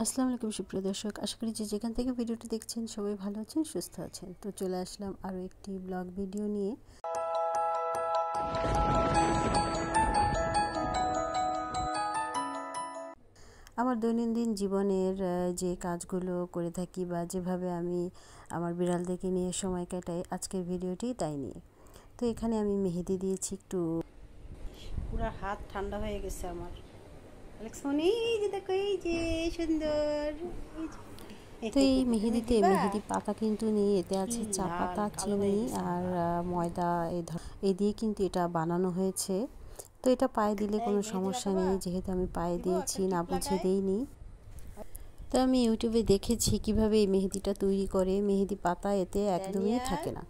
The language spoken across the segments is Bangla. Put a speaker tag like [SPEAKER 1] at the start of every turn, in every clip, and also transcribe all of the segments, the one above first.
[SPEAKER 1] আসসালামু আলাইকুম সুপ্রিয় দর্শক, আশা করি যে যেখান থেকে ভিডিওটি দেখছেন সবাই ভালো আছেন, সুস্থ আছেন। তো চলে আসলাম আরও একটি ব্লগ ভিডিও নিয়ে। আমার দৈনন্দিন জীবনের যে কাজগুলো করে থাকি বা যেভাবে আমি আমার বিড়ালদেরকে নিয়ে সময় কাটাই, আজকের ভিডিওটি তাই নিয়ে। তো এখানে আমি মেহেদি দিয়েছি, একটু পুরো হাত ঠান্ডা হয়ে গেছে আমার। আলেক্সমনি এই যে দেখো, এই যে সুন্দর। তো এই মেহেদিতে মেহেদি পাতা কিন্তু নেই, এতে আছে চা পাতা, চিনি আর ময়দা, এই দিয়ে কিন্তু এটা বানানো হয়েছে। তো এটা পায়ে দিলে কোনো সমস্যা নেই, যেহেতু আমি পায়ে দিয়েছি, না বুঝে দেইনি। তো আমি ইউটিউবে দেখেছি কিভাবে এই মেহেদিটা তৈরি করে। মেহেদি পাতা এতে একদমই থাকে না।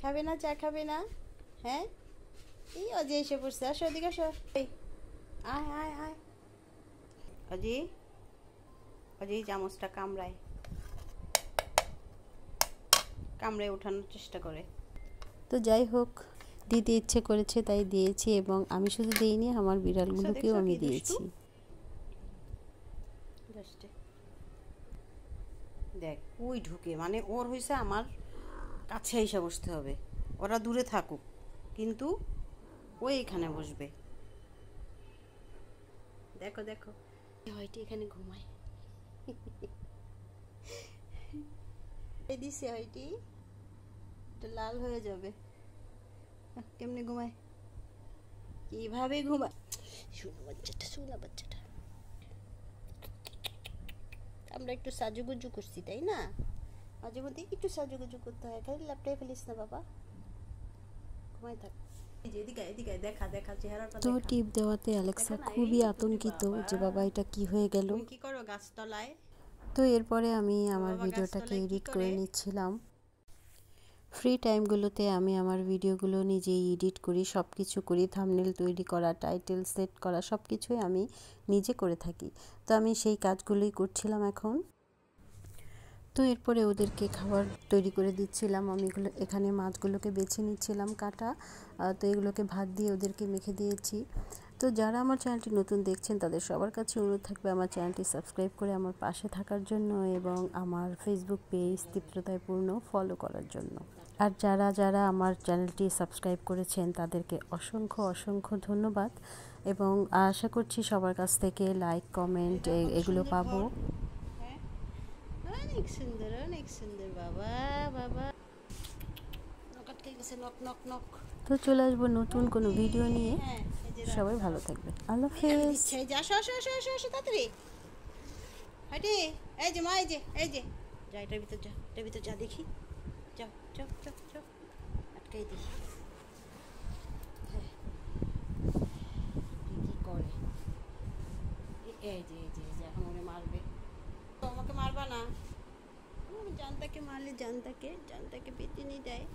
[SPEAKER 2] খাবে না? চা খাবে না? হ্যাঁ, এই অজয় এসে পড়ছে। আসো ওদিকে আসো। আয় আয় আয় অজয়, অজয় চামচটা কামড়ায় ওঠানোর চেষ্টা করে।
[SPEAKER 1] তো যাই হোক, দিতে ইচ্ছে করেছে তাই দিয়েছি, এবং আমি শুধু দিইনি, আমার বিড়ালগুলোকেও আমি দিয়েছি।
[SPEAKER 2] দেখ ওই ঢুকে, মানে ওর হয়েছে আমার কাছে এসে বসতে হবে। ওরা দূরে থাকুক, কিন্তু ওই এখানে বসবে। দেখো দেখো, হয়টি এখানে ঘুমায়। এই দিছে হয়টি, এটা লাল হয়ে যাবে। কেমনে ঘুমায়, কিভাবে ঘুমায়। শোনা বাচ্চাটা আমরা একটু সাজুগুজু করছি, তাই না? মাঝে মধ্যে একটু সাজুগুজু করতে হয়, খালি ল্যাপটাই ফেলিস না বাবা, ঘুমাই থাক।
[SPEAKER 1] তো টিপ দেওয়াতে অ্যালেক্সা খুবই আতঙ্কিত যে বাবা এটা কি হয়ে গেল।
[SPEAKER 2] কি করো গাছতলায়?
[SPEAKER 1] তো এরপরে আমি আমার ভিডিওটাকে এডিট করে নিচ্ছিলাম। ফ্রি টাইমগুলোতে আমি আমার ভিডিওগুলো নিজেই এডিট করি, সব কিছু করি। থাম্বনেল তৈরি করা, টাইটেল সেট করা, সব কিছুই আমি নিজে করে থাকি। তো আমি সেই কাজগুলোই করছিলাম এখন। তো এরপরে ওদেরকে খাবার তৈরি করে দিচ্ছিলাম। আমি এখানে মাছগুলোকে বেছে নিচ্ছিলাম কাটা। তো এগুলোকে ভাত দিয়ে ওদেরকে মেখে দিয়েছি। তো যারা আমার চ্যানেলটি নতুন দেখছেন তাদের সবার কাছে অনুরোধ থাকবে আমার চ্যানেলটি সাবস্ক্রাইব করে আমার পাশে থাকার জন্য, এবং আমার ফেসবুক পেজ তৃপ্ততায় পূর্ণ ফলো করার জন্য। আর যারা যারা আমার চ্যানেলটি সাবস্ক্রাইব করেছেন তাদেরকে অসংখ্য অসংখ্য ধন্যবাদ, এবং আশা করছি সবার কাছ থেকে লাইক, কমেন্ট এগুলো পাবো।
[SPEAKER 2] অনেক সুন্দর বাবা বাবা। Knock knock knock.
[SPEAKER 1] তো চলে আসবো নতুন কোনো ভিডিও নিয়ে। সবাই ভালো থাকবে, আল্লাহ হাফেজ।
[SPEAKER 2] আসো আসো আসো আসো আসো তাড়াতাড়ি হাঁটি। এই যে মা, এই যে এই যে, যা এটার ভিতর যা, এটার ভিতর যা দেখি। যাও যাও যাও যাও, আটকাই দিই। কি করে? এই যে এই যে এই যে, এখন ওরে মারবে। আমাকে মারবা না। জানতাকে মারলে জানতাকে বেঁচে নিয়ে যায়।